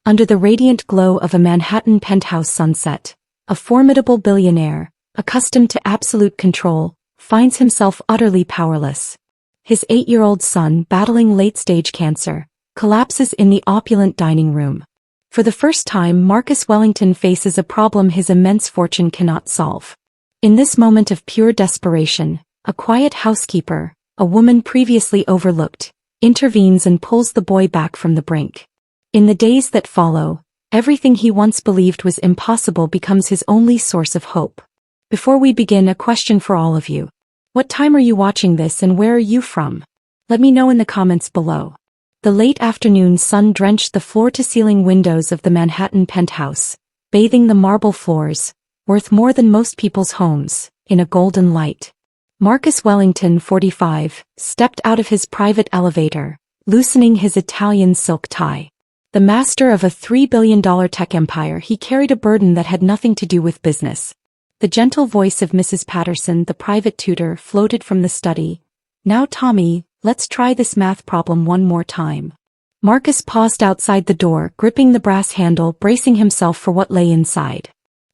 Under the radiant glow of a Manhattan penthouse sunset, a formidable billionaire, accustomed to absolute control, finds himself utterly powerless. His 8-year-old son, battling late-stage cancer, collapses in the opulent dining room. For the first time, Marcus Wellington faces a problem his immense fortune cannot solve. In this moment of pure desperation, a quiet housekeeper, a woman previously overlooked, intervenes and pulls the boy back from the brink. In the days that follow, everything he once believed was impossible becomes his only source of hope. Before we begin, a question for all of you. What time are you watching this and where are you from? Let me know in the comments below. The late afternoon sun drenched the floor-to-ceiling windows of the Manhattan penthouse, bathing the marble floors, worth more than most people's homes, in a golden light. Marcus Wellington, 45, stepped out of his private elevator, loosening his Italian silk tie. The master of a $3 billion tech empire, he carried a burden that had nothing to do with business. The gentle voice of Mrs. Patterson, the private tutor, floated from the study. "Now Tommy, let's try this math problem one more time." Marcus paused outside the door, gripping the brass handle, bracing himself for what lay inside.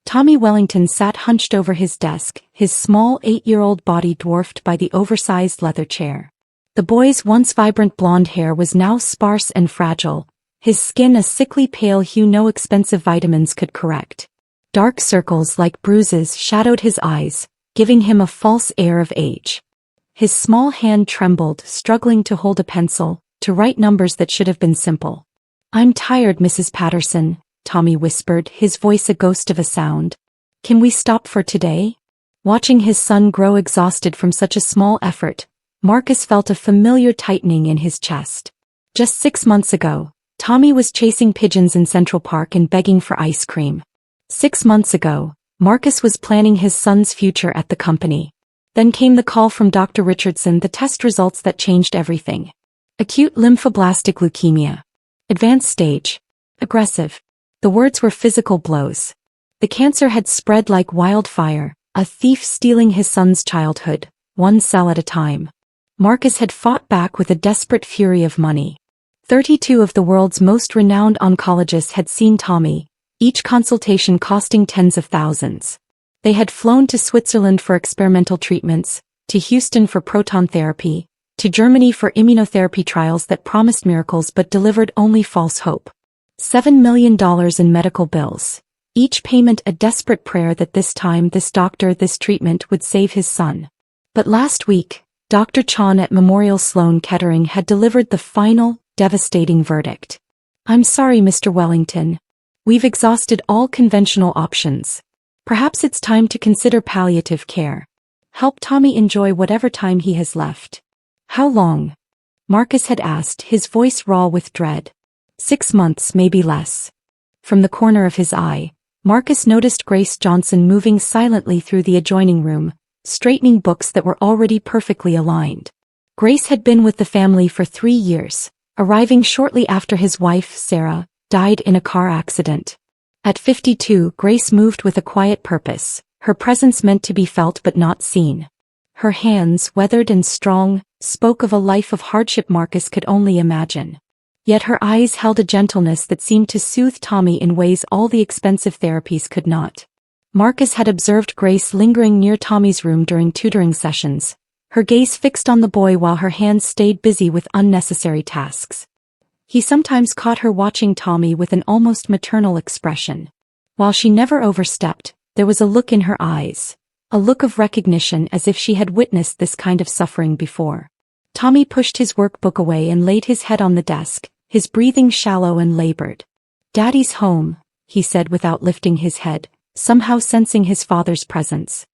Tommy Wellington sat hunched over his desk, his small 8-year-old body dwarfed by the oversized leather chair. The boy's once vibrant blonde hair was now sparse and fragile, his skin a sickly pale hue no expensive vitamins could correct. Dark circles like bruises shadowed his eyes, giving him a false air of age. His small hand trembled, struggling to hold a pencil, to write numbers that should have been simple. "I'm tired, Mrs. Patterson," Tommy whispered, his voice a ghost of a sound. "Can we stop for today?" Watching his son grow exhausted from such a small effort, Marcus felt a familiar tightening in his chest. Just 6 months ago, Tommy was chasing pigeons in Central Park and begging for ice cream. 6 months ago, Marcus was planning his son's future at the company. Then came the call from Dr. Richardson, the test results that changed everything. Acute lymphoblastic leukemia. Advanced stage. Aggressive. The words were physical blows. The cancer had spread like wildfire, a thief stealing his son's childhood, one cell at a time. Marcus had fought back with a desperate fury of money. 32 of the world's most renowned oncologists had seen Tommy, each consultation costing tens of thousands. They had flown to Switzerland for experimental treatments, to Houston for proton therapy, to Germany for immunotherapy trials that promised miracles but delivered only false hope. $7 million in medical bills, each payment a desperate prayer that this time, this doctor, this treatment would save his son. But last week, Dr. Chon at Memorial Sloan Kettering had delivered the final, devastating verdict. "I'm sorry, Mr. Wellington. We've exhausted all conventional options. Perhaps it's time to consider palliative care. Help Tommy enjoy whatever time he has left." "How long?" Marcus had asked, his voice raw with dread. 6 months, maybe less. From the corner of his eye, Marcus noticed Grace Johnson moving silently through the adjoining room, straightening books that were already perfectly aligned. Grace had been with the family for 3 years, arriving shortly after his wife, Sarah, died in a car accident. At 52, Grace moved with a quiet purpose, her presence meant to be felt but not seen. Her hands, weathered and strong, spoke of a life of hardship Marcus could only imagine. Yet her eyes held a gentleness that seemed to soothe Tommy in ways all the expensive therapies could not. Marcus had observed Grace lingering near Tommy's room during tutoring sessions, her gaze fixed on the boy while her hands stayed busy with unnecessary tasks. He sometimes caught her watching Tommy with an almost maternal expression. While she never overstepped, there was a look in her eyes, a look of recognition as if she had witnessed this kind of suffering before. Tommy pushed his workbook away and laid his head on the desk, his breathing shallow and labored. "Daddy's home," he said without lifting his head, somehow sensing his father's presence.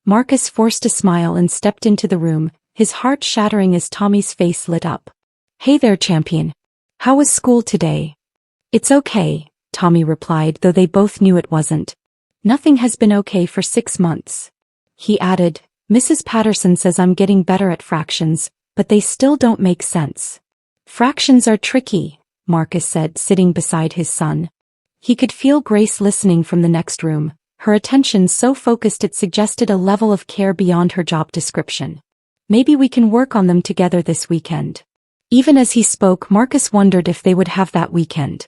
Marcus forced a smile and stepped into the room, his heart shattering as Tommy's face lit up. "Hey there, champion. How was school today?" "It's okay," Tommy replied, though they both knew it wasn't. "Nothing has been okay for 6 months." He added, "Mrs. Patterson says I'm getting better at fractions, but they still don't make sense." "Fractions are tricky," Marcus said, sitting beside his son. He could feel Grace listening from the next room, her attention so focused it suggested a level of care beyond her job description. "Maybe we can work on them together this weekend." Even as he spoke, Marcus wondered if they would have that weekend.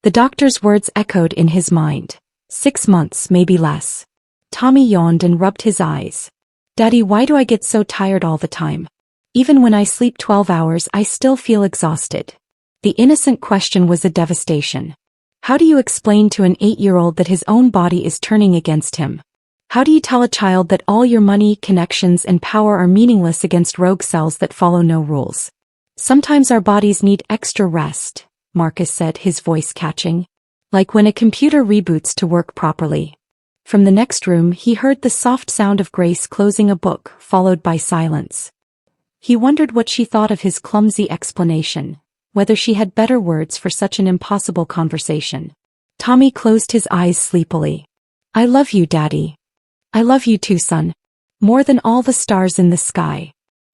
The doctor's words echoed in his mind. 6 months, maybe less. Tommy yawned and rubbed his eyes. Daddy, why do I get so tired all the time? Even when I sleep 12 hours, I still feel exhausted. The innocent question was a devastation. How do you explain to an 8-year-old that his own body is turning against him? How do you tell a child that all your money, connections, and power are meaningless against rogue cells that follow no rules? Sometimes our bodies need extra rest, Marcus said, his voice catching. Like when a computer reboots to work properly. From the next room, he heard the soft sound of Grace closing a book, followed by silence. He wondered what she thought of his clumsy explanation, whether she had better words for such an impossible conversation. Tommy closed his eyes sleepily. I love you, Daddy. I love you too, son. More than all the stars in the sky.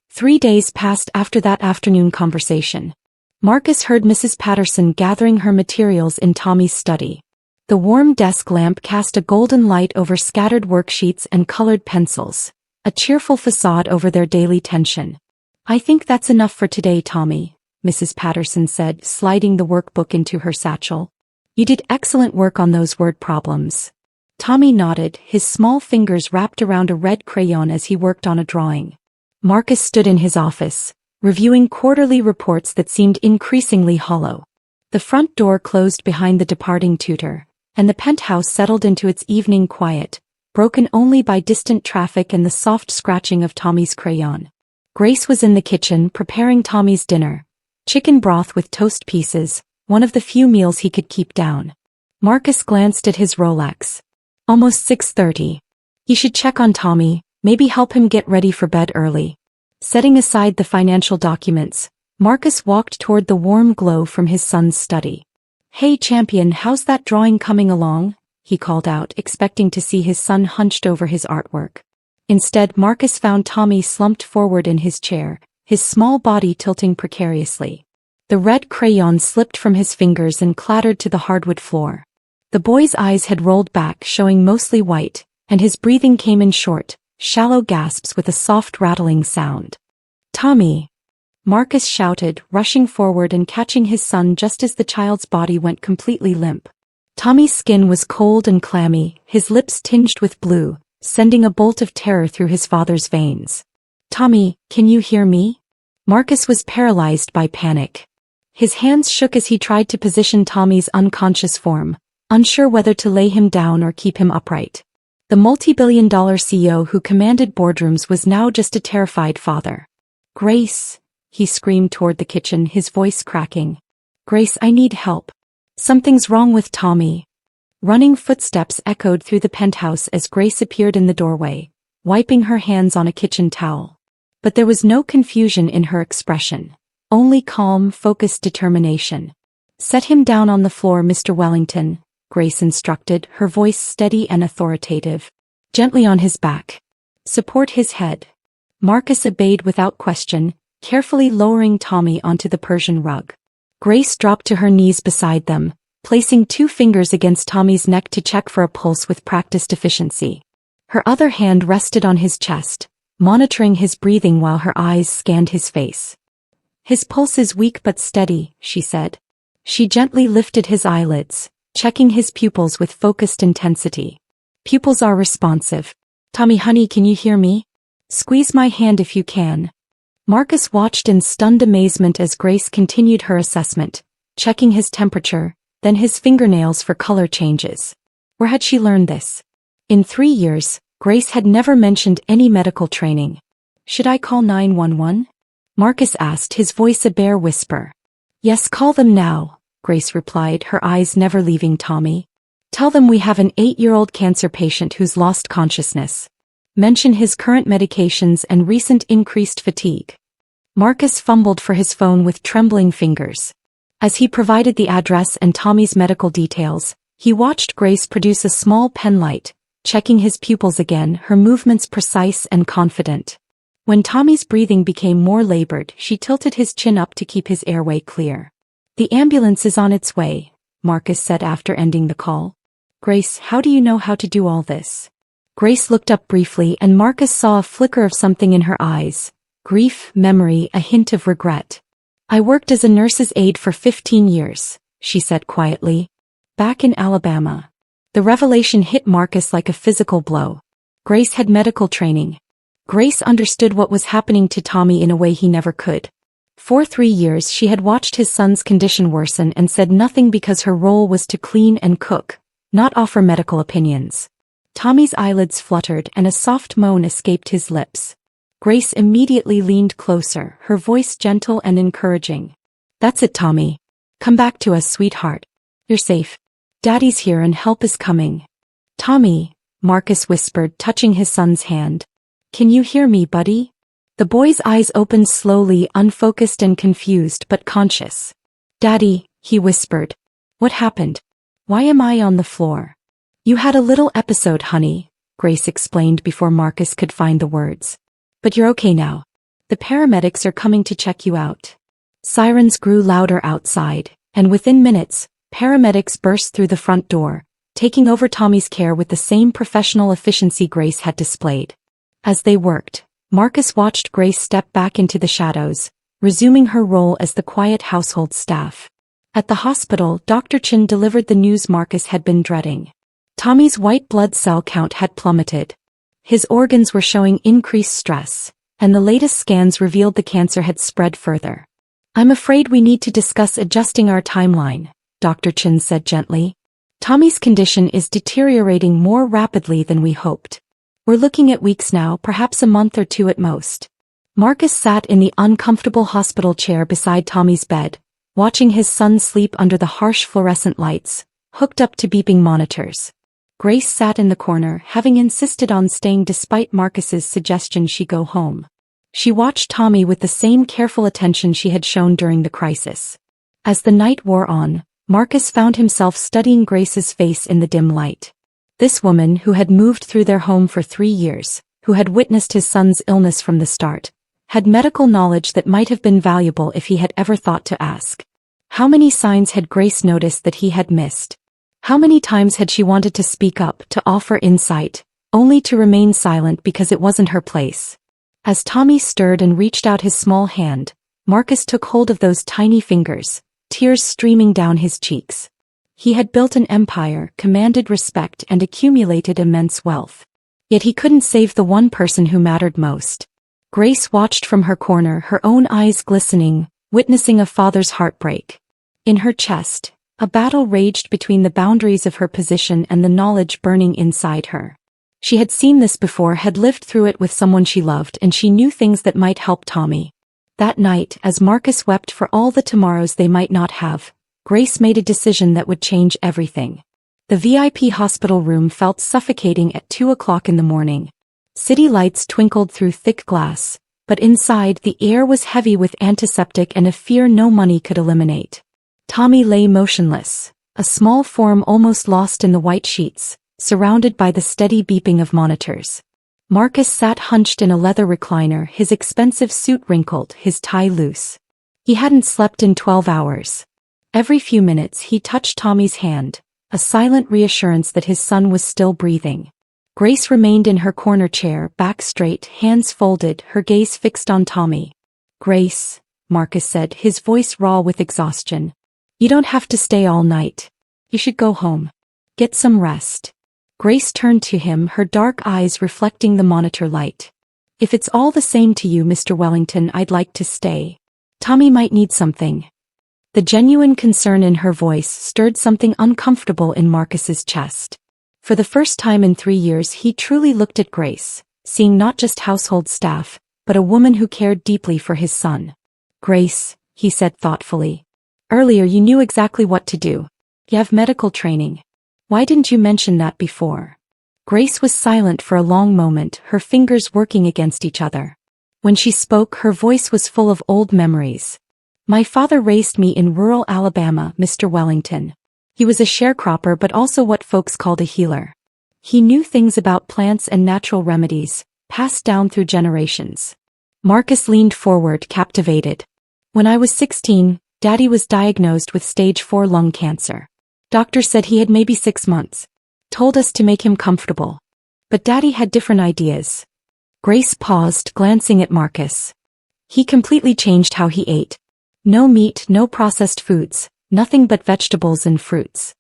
3 days passed after that afternoon conversation. Marcus heard Mrs. Patterson gathering her materials in Tommy's study. The warm desk lamp cast a golden light over scattered worksheets and colored pencils, a cheerful facade over their daily tension. I think that's enough for today, Tommy, Mrs. Patterson said, sliding the workbook into her satchel. You did excellent work on those word problems. Tommy nodded, his small fingers wrapped around a red crayon as he worked on a drawing. Marcus stood in his office, reviewing quarterly reports that seemed increasingly hollow. The front door closed behind the departing tutor, and the penthouse settled into its evening quiet, broken only by distant traffic and the soft scratching of Tommy's crayon. Grace was in the kitchen preparing Tommy's dinner. Chicken broth with toast pieces, one of the few meals he could keep down. Marcus glanced at his Rolex. Almost 6:30. He should check on Tommy, maybe help him get ready for bed early. Setting aside the financial documents, Marcus walked toward the warm glow from his son's study. Hey champion, how's that drawing coming along? He called out, expecting to see his son hunched over his artwork. Instead, Marcus found Tommy slumped forward in his chair, his small body tilting precariously. The red crayon slipped from his fingers and clattered to the hardwood floor. The boy's eyes had rolled back, showing mostly white, and his breathing came in short, shallow gasps with a soft rattling sound. Tommy! Marcus shouted, rushing forward and catching his son just as the child's body went completely limp. Tommy's skin was cold and clammy, his lips tinged with blue, sending a bolt of terror through his father's veins. Tommy, can you hear me? Marcus was paralyzed by panic. His hands shook as he tried to position Tommy's unconscious form, unsure whether to lay him down or keep him upright. The multi-billion-dollar CEO who commanded boardrooms was now just a terrified father. Grace, he screamed toward the kitchen, his voice cracking. Grace, I need help. Something's wrong with Tommy. Running footsteps echoed through the penthouse as Grace appeared in the doorway, wiping her hands on a kitchen towel. But there was no confusion in her expression, only calm, focused determination. Set him down on the floor, Mr. Wellington, Grace instructed, her voice steady and authoritative. Gently on his back. Support his head. Marcus obeyed without question, carefully lowering Tommy onto the Persian rug. Grace dropped to her knees beside them, placing 2 fingers against Tommy's neck to check for a pulse with practiced efficiency. Her other hand rested on his chest, monitoring his breathing while her eyes scanned his face. His pulse is weak but steady, she said. She gently lifted his eyelids, checking his pupils with focused intensity. Pupils are responsive. Tommy, honey, can you hear me? Squeeze my hand if you can. Marcus watched in stunned amazement as Grace continued her assessment, checking his temperature, then his fingernails for color changes. Where had she learned this? In 3 years, Grace had never mentioned any medical training. Should I call 911? Marcus asked, his voice a bare whisper. Yes, call them now, Grace replied, her eyes never leaving Tommy. Tell them we have an 8-year-old cancer patient who's lost consciousness. Mention his current medications and recent increased fatigue. Marcus fumbled for his phone with trembling fingers. As he provided the address and Tommy's medical details, he watched Grace produce a small pen light, checking his pupils again, her movements precise and confident. When Tommy's breathing became more labored, she tilted his chin up to keep his airway clear. The ambulance is on its way, Marcus said after ending the call. Grace, how do you know how to do all this? Grace looked up briefly and Marcus saw a flicker of something in her eyes. Grief, memory, a hint of regret. I worked as a nurse's aide for 15 years, she said quietly. Back in Alabama. The revelation hit Marcus like a physical blow. Grace had medical training. Grace understood what was happening to Tommy in a way he never could. For 3 years she had watched his son's condition worsen and said nothing because her role was to clean and cook, not offer medical opinions. Tommy's eyelids fluttered and a soft moan escaped his lips. Grace immediately leaned closer, her voice gentle and encouraging. "That's it, Tommy. Come back to us, sweetheart. You're safe. Daddy's here and help is coming." "Tommy," Marcus whispered, touching his son's hand. "Can you hear me, buddy?" The boy's eyes opened slowly, unfocused and confused but conscious. "Daddy," he whispered. "What happened? Why am I on the floor?" "You had a little episode, honey," Grace explained before Marcus could find the words. "But you're okay now. The paramedics are coming to check you out." Sirens grew louder outside, and within minutes, paramedics burst through the front door, taking over Tommy's care with the same professional efficiency Grace had displayed. As they worked, Marcus watched Grace step back into the shadows, resuming her role as the quiet household staff. At the hospital, Dr. Chin delivered the news Marcus had been dreading. Tommy's white blood cell count had plummeted. His organs were showing increased stress, and the latest scans revealed the cancer had spread further. "I'm afraid we need to discuss adjusting our timeline," Dr. Chin said gently. "Tommy's condition is deteriorating more rapidly than we hoped. We're looking at weeks now, perhaps a month or 2 at most." Marcus sat in the uncomfortable hospital chair beside Tommy's bed, watching his son sleep under the harsh fluorescent lights, hooked up to beeping monitors. Grace sat in the corner, having insisted on staying despite Marcus's suggestion she go home. She watched Tommy with the same careful attention she had shown during the crisis. As the night wore on, Marcus found himself studying Grace's face in the dim light. This woman who had moved through their home for 3 years, who had witnessed his son's illness from the start, had medical knowledge that might have been valuable if he had ever thought to ask. How many signs had Grace noticed that he had missed? How many times had she wanted to speak up, to offer insight, only to remain silent because it wasn't her place? As Tommy stirred and reached out his small hand, Marcus took hold of those tiny fingers, tears streaming down his cheeks. He had built an empire, commanded respect and accumulated immense wealth. Yet he couldn't save the one person who mattered most. Grace watched from her corner, her own eyes glistening, witnessing a father's heartbreak. In her chest, a battle raged between the boundaries of her position and the knowledge burning inside her. She had seen this before, had lived through it with someone she loved, and she knew things that might help Tommy. That night, as Marcus wept for all the tomorrows they might not have, Grace made a decision that would change everything. The VIP hospital room felt suffocating at 2 o'clock in the morning. City lights twinkled through thick glass, but inside the air was heavy with antiseptic and a fear no money could eliminate. Tommy lay motionless, a small form almost lost in the white sheets, surrounded by the steady beeping of monitors. Marcus sat hunched in a leather recliner, his expensive suit wrinkled, his tie loose. He hadn't slept in 12 hours. Every few minutes he touched Tommy's hand, a silent reassurance that his son was still breathing. Grace remained in her corner chair, back straight, hands folded, her gaze fixed on Tommy. "Grace," Marcus said, his voice raw with exhaustion. "You don't have to stay all night. You should go home. Get some rest." Grace turned to him, her dark eyes reflecting the monitor light. "If it's all the same to you, Mr. Wellington, I'd like to stay. Tommy might need something." The genuine concern in her voice stirred something uncomfortable in Marcus's chest. For the first time in 3 years he truly looked at Grace, seeing not just household staff, but a woman who cared deeply for his son. "Grace," he said thoughtfully. "Earlier you knew exactly what to do. You have medical training. Why didn't you mention that before?" Grace was silent for a long moment, her fingers working against each other. When she spoke, her voice was full of old memories. "My father raised me in rural Alabama, Mr. Wellington. He was a sharecropper but also what folks called a healer. He knew things about plants and natural remedies, passed down through generations." Marcus leaned forward, captivated. "When I was 16, Daddy was diagnosed with stage 4 lung cancer. Doctor said he had maybe 6 months. Told us to make him comfortable. But Daddy had different ideas." Grace paused, glancing at Marcus. "He completely changed how he ate. No meat, no processed foods, nothing but vegetables and fruits.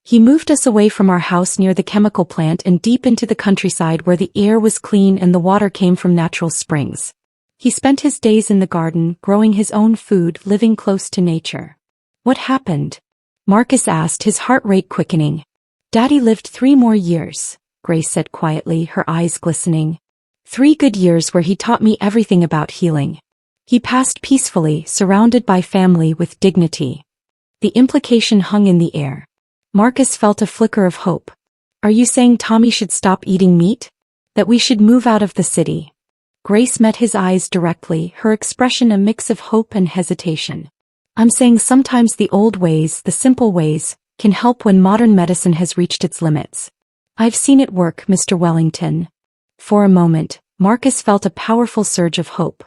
He moved us away from our house near the chemical plant and deep into the countryside where the air was clean and the water came from natural springs. He spent his days in the garden, growing his own food, living close to nature. What happened? Marcus asked, his heart rate quickening. Daddy lived 3 more years, Grace said quietly, her eyes glistening. 3 good years where he taught me everything about healing. He passed peacefully, surrounded by family with dignity. The implication hung in the air. Marcus felt a flicker of hope. Are you saying Tommy should stop eating meat? That we should move out of the city? Grace met his eyes directly, her expression a mix of hope and hesitation. I'm saying sometimes the old ways, the simple ways, can help when modern medicine has reached its limits. I've seen it work, Mr. Wellington. For a moment, Marcus felt a powerful surge of hope.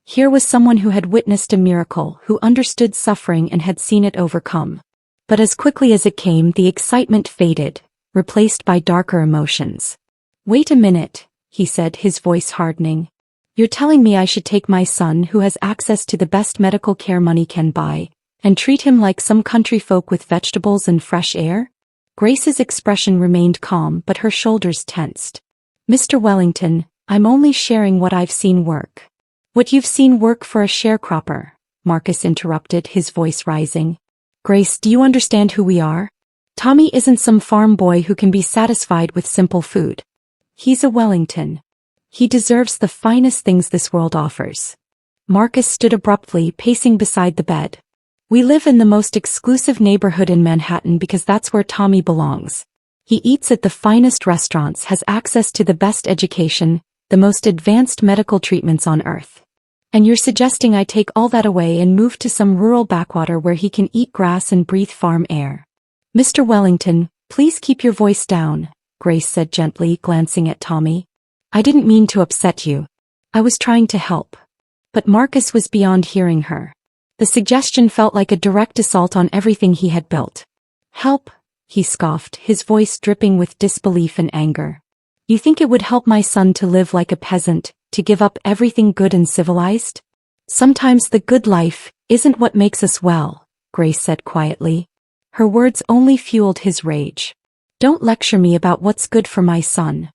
Here was someone who had witnessed a miracle, who understood suffering and had seen it overcome. But as quickly as it came, the excitement faded, replaced by darker emotions. Wait a minute, he said, his voice hardening. You're telling me I should take my son, who has access to the best medical care money can buy, and treat him like some country folk with vegetables and fresh air? Grace's expression remained calm, but her shoulders tensed. Mr. Wellington, I'm only sharing what I've seen work. What you've seen work for a sharecropper, Marcus interrupted, his voice rising. Grace, do you understand who we are? Tommy isn't some farm boy who can be satisfied with simple food. He's a Wellington. He deserves the finest things this world offers. Marcus stood abruptly, pacing beside the bed. We live in the most exclusive neighborhood in Manhattan because that's where Tommy belongs. He eats at the finest restaurants, has access to the best education, the most advanced medical treatments on earth. And you're suggesting I take all that away and move to some rural backwater where he can eat grass and breathe farm air? Mr. Wellington, please keep your voice down, Grace said gently, glancing at Tommy. I didn't mean to upset you. I was trying to help. But Marcus was beyond hearing her. The suggestion felt like a direct assault on everything he had built. Help, he scoffed, his voice dripping with disbelief and anger. You think it would help my son to live like a peasant, to give up everything good and civilized? Sometimes the good life isn't what makes us well, Grace said quietly. Her words only fueled his rage. Don't lecture me about what's good for my son.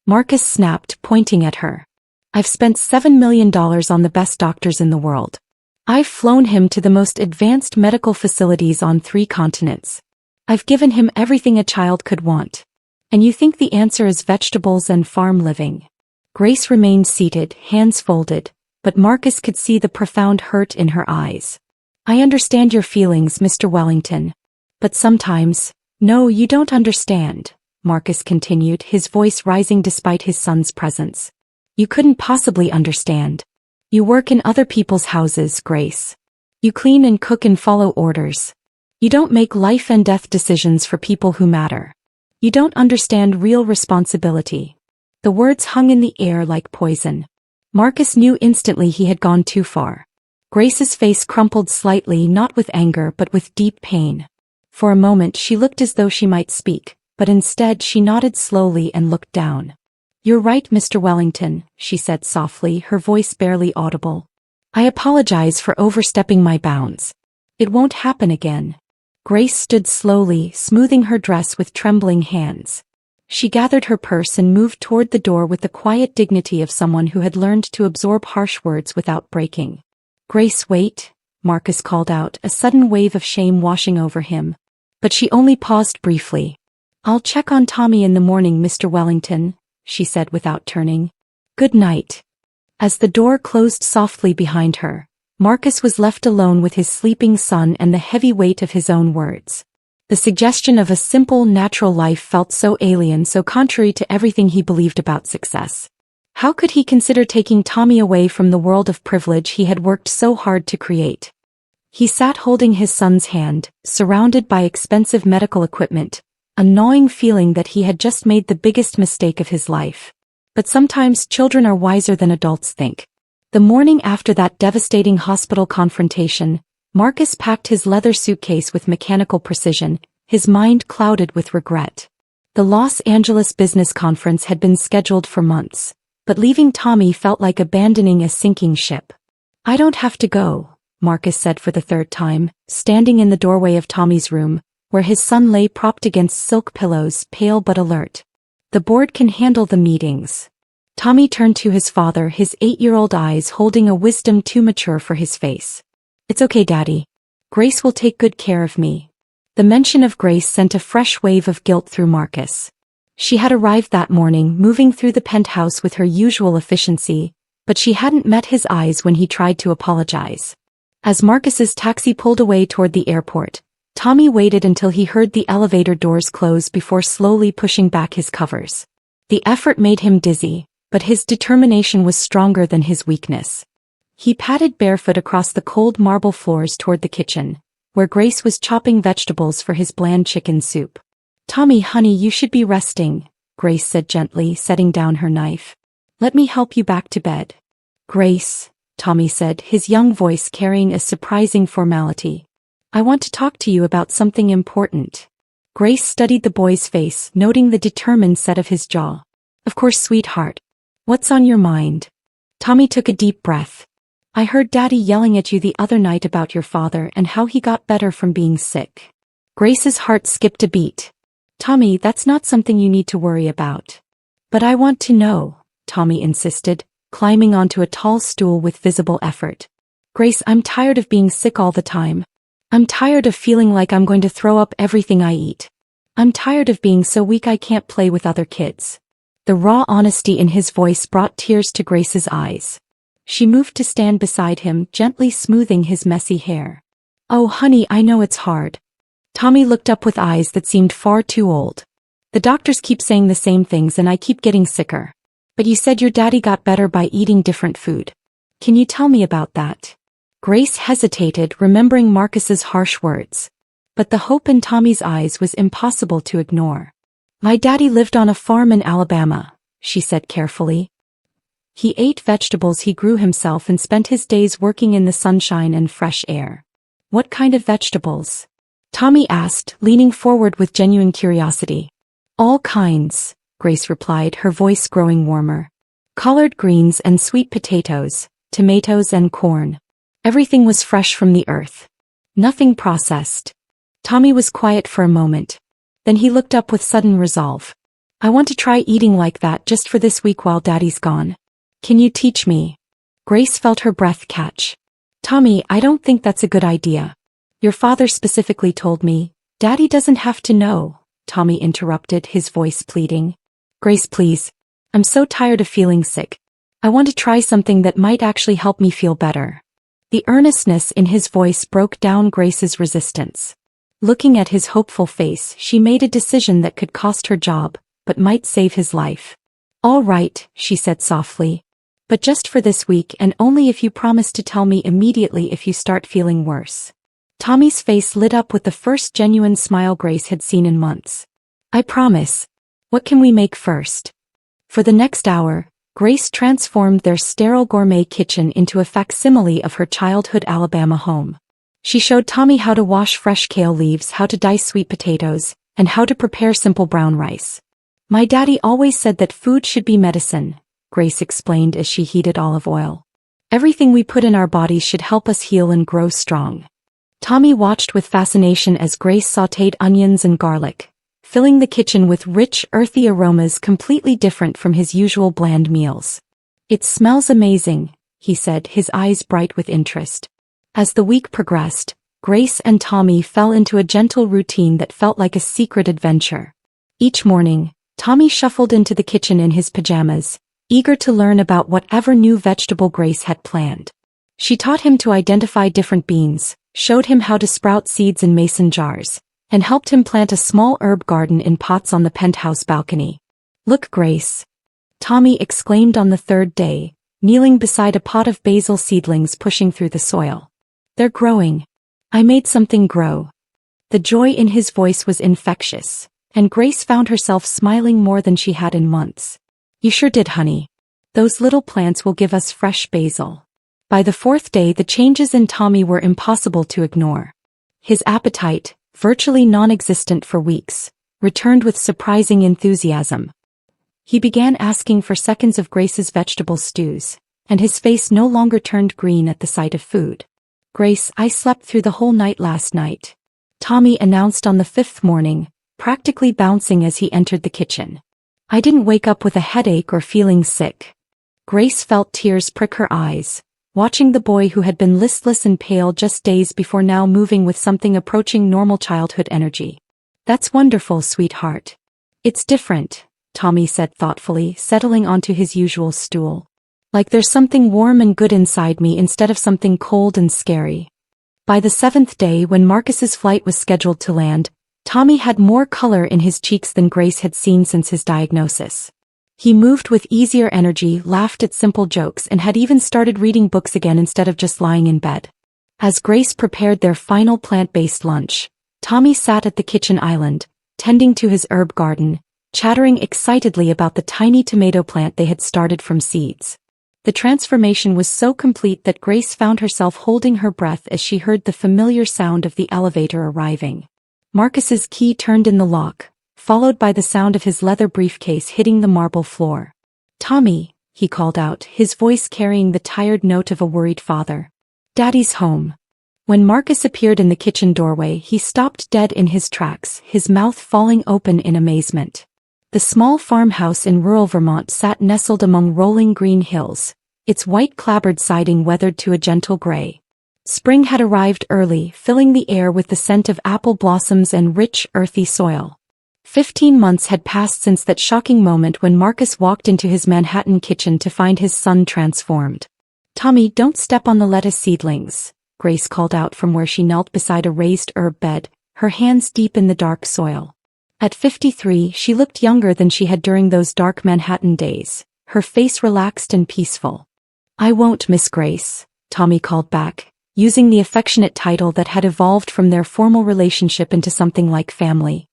Marcus snapped, pointing at her. I've spent $7 million on the best doctors in the world. I've flown him to the most advanced medical facilities on 3 continents. I've given him everything a child could want. And you think the answer is vegetables and farm living? Grace remained seated, hands folded, but Marcus could see the profound hurt in her eyes. I understand your feelings, Mr. Wellington. But sometimes, no, you don't understand, Marcus continued, his voice rising despite his son's presence. You couldn't possibly understand. You work in other people's houses, Grace. You clean and cook and follow orders. You don't make life and death decisions for people who matter. You don't understand real responsibility. The words hung in the air like poison. Marcus knew instantly he had gone too far. Grace's face crumpled slightly, not with anger but with deep pain. For a moment she looked as though she might speak, but instead she nodded slowly and looked down. You're right, Mr. Wellington, she said softly, her voice barely audible. I apologize for overstepping my bounds. It won't happen again. Grace stood slowly, smoothing her dress with trembling hands. She gathered her purse and moved toward the door with the quiet dignity of someone who had learned to absorb harsh words without breaking. Grace, wait, Marcus called out, a sudden wave of shame washing over him. But she only paused briefly. I'll check on Tommy in the morning, Mr. Wellington, she said without turning. Good night. As the door closed softly behind her, Marcus was left alone with his sleeping son and the heavy weight of his own words. The suggestion of a simple, natural life felt so alien, so contrary to everything he believed about success. How could he consider taking Tommy away from the world of privilege he had worked so hard to create? He sat holding his son's hand, surrounded by expensive medical equipment, a gnawing feeling that he had just made the biggest mistake of his life. But sometimes children are wiser than adults think. The morning after that devastating hospital confrontation, Marcus packed his leather suitcase with mechanical precision, his mind clouded with regret. The Los Angeles Business Conference had been scheduled for months, but leaving Tommy felt like abandoning a sinking ship. I don't have to go, Marcus said for the 3rd time, standing in the doorway of Tommy's room, where his son lay propped against silk pillows, pale but alert. The board can handle the meetings. Tommy turned to his father, his 8-year-old eyes holding a wisdom too mature for his face. It's okay, Daddy. Grace will take good care of me. The mention of Grace sent a fresh wave of guilt through Marcus. She had arrived that morning, moving through the penthouse with her usual efficiency, but she hadn't met his eyes when he tried to apologize. As Marcus's taxi pulled away toward the airport, Tommy waited until he heard the elevator doors close before slowly pushing back his covers. The effort made him dizzy, but his determination was stronger than his weakness. He padded barefoot across the cold marble floors toward the kitchen, where Grace was chopping vegetables for his bland chicken soup. Tommy, honey, you should be resting, Grace said gently, setting down her knife. Let me help you back to bed. Grace, Tommy said, his young voice carrying a surprising formality. I want to talk to you about something important. Grace studied the boy's face, noting the determined set of his jaw. Of course, sweetheart. What's on your mind? Tommy took a deep breath. I heard Daddy yelling at you the other night about your father and how he got better from being sick. Grace's heart skipped a beat. Tommy, that's not something you need to worry about. But I want to know, Tommy insisted, climbing onto a tall stool with visible effort. Grace, I'm tired of being sick all the time. I'm tired of feeling like I'm going to throw up everything I eat. I'm tired of being so weak I can't play with other kids. The raw honesty in his voice brought tears to Grace's eyes. She moved to stand beside him, gently smoothing his messy hair. Oh, honey, I know it's hard. Tommy looked up with eyes that seemed far too old. The doctors keep saying the same things and I keep getting sicker. But you said your daddy got better by eating different food. Can you tell me about that? Grace hesitated, remembering Marcus's harsh words. But the hope in Tommy's eyes was impossible to ignore. My daddy lived on a farm in Alabama, she said carefully. He ate vegetables he grew himself and spent his days working in the sunshine and fresh air. What kind of vegetables? Tommy asked, leaning forward with genuine curiosity. All kinds, Grace replied, her voice growing warmer. Collard greens and sweet potatoes, tomatoes and corn. Everything was fresh from the earth. Nothing processed. Tommy was quiet for a moment. Then he looked up with sudden resolve. I want to try eating like that just for this week while Daddy's gone. Can you teach me? Grace felt her breath catch. Tommy, I don't think that's a good idea. Your father specifically told me. Daddy doesn't have to know, Tommy interrupted, his voice pleading. Grace, please. I'm so tired of feeling sick. I want to try something that might actually help me feel better. The earnestness in his voice broke down Grace's resistance. Looking at his hopeful face, she made a decision that could cost her job, but might save his life. All right, she said softly. But just for this week and only if you promise to tell me immediately if you start feeling worse. Tommy's face lit up with the first genuine smile Grace had seen in months. I promise. What can we make first? For the next hour, Grace transformed their sterile gourmet kitchen into a facsimile of her childhood Alabama home. She showed Tommy how to wash fresh kale leaves, how to dice sweet potatoes, and how to prepare simple brown rice. My daddy always said that food should be medicine, Grace explained as she heated olive oil. Everything we put in our bodies should help us heal and grow strong. Tommy watched with fascination as Grace sautéed onions and garlic, filling the kitchen with rich, earthy aromas completely different from his usual bland meals. It smells amazing, he said, his eyes bright with interest. As the week progressed, Grace and Tommy fell into a gentle routine that felt like a secret adventure. Each morning, Tommy shuffled into the kitchen in his pajamas, eager to learn about whatever new vegetable Grace had planned. She taught him to identify different beans, showed him how to sprout seeds in mason jars, and helped him plant a small herb garden in pots on the penthouse balcony. Look, Grace! Tommy exclaimed on the third day, kneeling beside a pot of basil seedlings pushing through the soil. They're growing. I made something grow. The joy in his voice was infectious, and Grace found herself smiling more than she had in months. You sure did, honey. Those little plants will give us fresh basil. By the fourth day, the changes in Tommy were impossible to ignore. His appetite, virtually non-existent for weeks, returned with surprising enthusiasm. He began asking for seconds of Grace's vegetable stews, and his face no longer turned green at the sight of food. Grace, I slept through the whole night last night. Tommy announced on the fifth morning, practically bouncing as he entered the kitchen. I didn't wake up with a headache or feeling sick. Grace felt tears prick her eyes, watching the boy who had been listless and pale just days before now moving with something approaching normal childhood energy. That's wonderful, sweetheart. It's different, Tommy said thoughtfully, settling onto his usual stool. Like there's something warm and good inside me instead of something cold and scary. By the seventh day, when Marcus's flight was scheduled to land, Tommy had more color in his cheeks than Grace had seen since his diagnosis. He moved with easier energy, laughed at simple jokes, and had even started reading books again instead of just lying in bed. As Grace prepared their final plant-based lunch, Tommy sat at the kitchen island, tending to his herb garden, chattering excitedly about the tiny tomato plant they had started from seeds. The transformation was so complete that Grace found herself holding her breath as she heard the familiar sound of the elevator arriving. Marcus's key turned in the lock, followed by the sound of his leather briefcase hitting the marble floor. "Tommy," he called out, his voice carrying the tired note of a worried father. "Daddy's home." When Marcus appeared in the kitchen doorway, he stopped dead in his tracks, his mouth falling open in amazement. The small farmhouse in rural Vermont sat nestled among rolling green hills, its white clapboard siding weathered to a gentle gray. Spring had arrived early, filling the air with the scent of apple blossoms and rich, earthy soil. 15 months had passed since that shocking moment when Marcus walked into his Manhattan kitchen to find his son transformed. "Tommy, don't step on the lettuce seedlings," Grace called out from where she knelt beside a raised herb bed, her hands deep in the dark soil. At 53, she looked younger than she had during those dark Manhattan days, her face relaxed and peaceful. "I won't, Miss Grace," Tommy called back, using the affectionate title that had evolved from their formal relationship into something like family.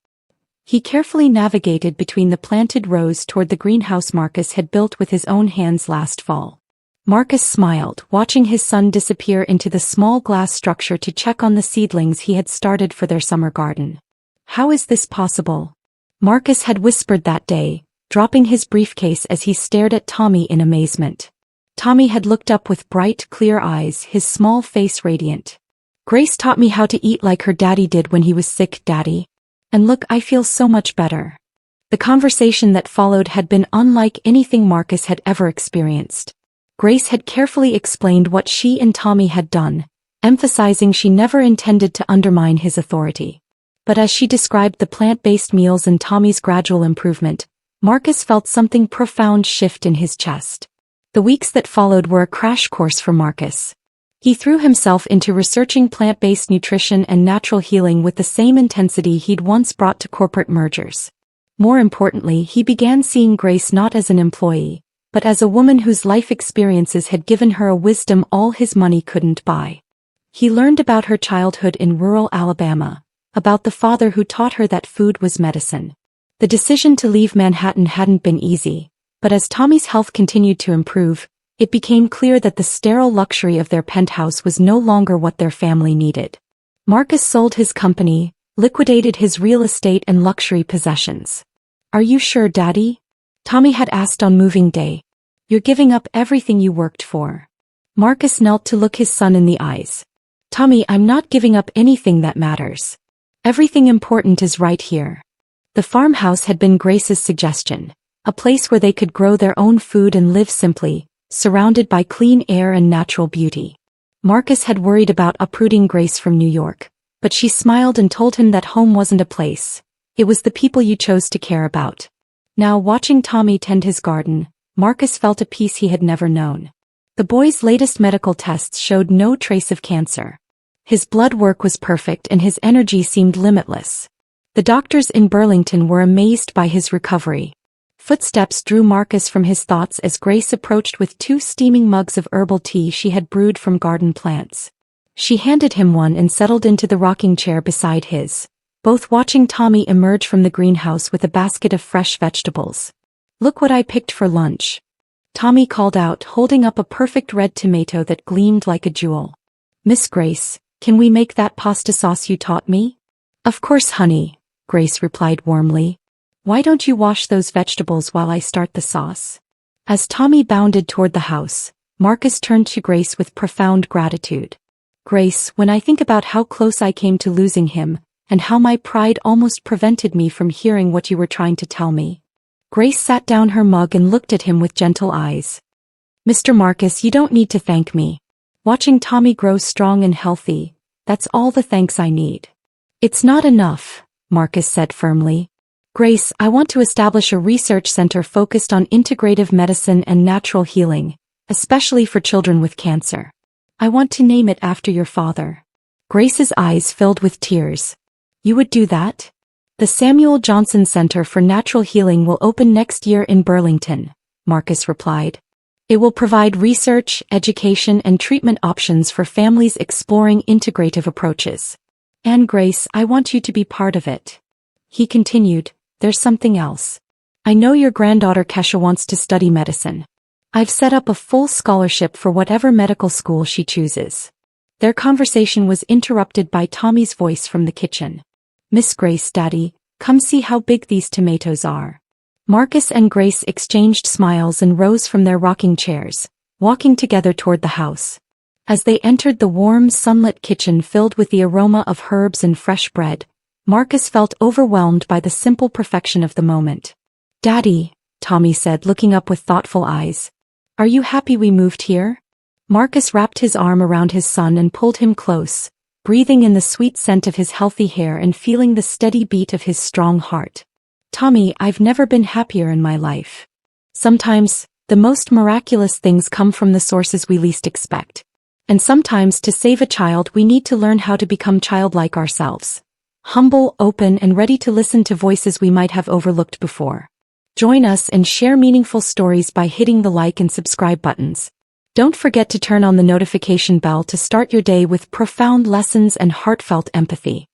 He carefully navigated between the planted rows toward the greenhouse Marcus had built with his own hands last fall. Marcus smiled, watching his son disappear into the small glass structure to check on the seedlings he had started for their summer garden. "How is this possible?" Marcus had whispered that day, dropping his briefcase as he stared at Tommy in amazement. Tommy had looked up with bright, clear eyes, his small face radiant. "Grace taught me how to eat like her daddy did when he was sick, Daddy. And look, I feel so much better." The conversation that followed had been unlike anything Marcus had ever experienced. Grace had carefully explained what she and Tommy had done, emphasizing she never intended to undermine his authority. But as she described the plant-based meals and Tommy's gradual improvement, Marcus felt something profound shift in his chest. The weeks that followed were a crash course for Marcus. He threw himself into researching plant-based nutrition and natural healing with the same intensity he'd once brought to corporate mergers. More importantly, he began seeing Grace not as an employee, but as a woman whose life experiences had given her a wisdom all his money couldn't buy. He learned about her childhood in rural Alabama, about the father who taught her that food was medicine. The decision to leave Manhattan hadn't been easy, but as Tommy's health continued to improve, it became clear that the sterile luxury of their penthouse was no longer what their family needed. Marcus sold his company, liquidated his real estate and luxury possessions. "Are you sure, Daddy?" Tommy had asked on moving day. "You're giving up everything you worked for." Marcus knelt to look his son in the eyes. "Tommy, I'm not giving up anything that matters. Everything important is right here." The farmhouse had been Grace's suggestion, a place where they could grow their own food and live simply, surrounded by clean air and natural beauty. Marcus had worried about uprooting Grace from New York, but she smiled and told him that home wasn't a place, it was the people you chose to care about. Now, watching Tommy tend his garden, Marcus felt a peace he had never known. The boy's latest medical tests showed no trace of cancer. His blood work was perfect and his energy seemed limitless. The doctors in Burlington were amazed by his recovery. Footsteps drew Marcus from his thoughts as Grace approached with 2 steaming mugs of herbal tea she had brewed from garden plants. She handed him one and settled into the rocking chair beside his, both watching Tommy emerge from the greenhouse with a basket of fresh vegetables. "Look what I picked for lunch," Tommy called out, holding up a perfect red tomato that gleamed like a jewel. "Miss Grace, can we make that pasta sauce you taught me?" "Of course, honey," Grace replied warmly. "Why don't you wash those vegetables while I start the sauce?" As Tommy bounded toward the house, Marcus turned to Grace with profound gratitude. "Grace, when I think about how close I came to losing him, and how my pride almost prevented me from hearing what you were trying to tell me. Grace sat down her mug and looked at him with gentle eyes. Mr. Marcus, you don't need to thank me. Watching Tommy grow strong and healthy, that's all the thanks I need. It's not enough, Marcus said firmly. Grace, I want to establish a research center focused on integrative medicine and natural healing, especially for children with cancer. I want to name it after your father. Grace's eyes filled with tears. You would do that? The Samuel Johnson Center for Natural Healing will open next year in Burlington, Marcus replied. It will provide research, education, and treatment options for families exploring integrative approaches. And Grace, I want you to be part of it. He continued, there's something else. I know your granddaughter Kesha wants to study medicine. I've set up a full scholarship for whatever medical school she chooses. Their conversation was interrupted by Tommy's voice from the kitchen. Miss Grace, Daddy, come see how big these tomatoes are. Marcus and Grace exchanged smiles and rose from their rocking chairs, walking together toward the house. As they entered the warm, sunlit kitchen filled with the aroma of herbs and fresh bread, Marcus felt overwhelmed by the simple perfection of the moment. Daddy, Tommy said, looking up with thoughtful eyes. Are you happy we moved here? Marcus wrapped his arm around his son and pulled him close, breathing in the sweet scent of his healthy hair and feeling the steady beat of his strong heart. Tommy, I've never been happier in my life. Sometimes, the most miraculous things come from the sources we least expect. And sometimes to save a child we need to learn how to become childlike ourselves. Humble, open, and ready to listen to voices we might have overlooked before. Join us and share meaningful stories by hitting the like and subscribe buttons. Don't forget to turn on the notification bell to start your day with profound lessons and heartfelt empathy.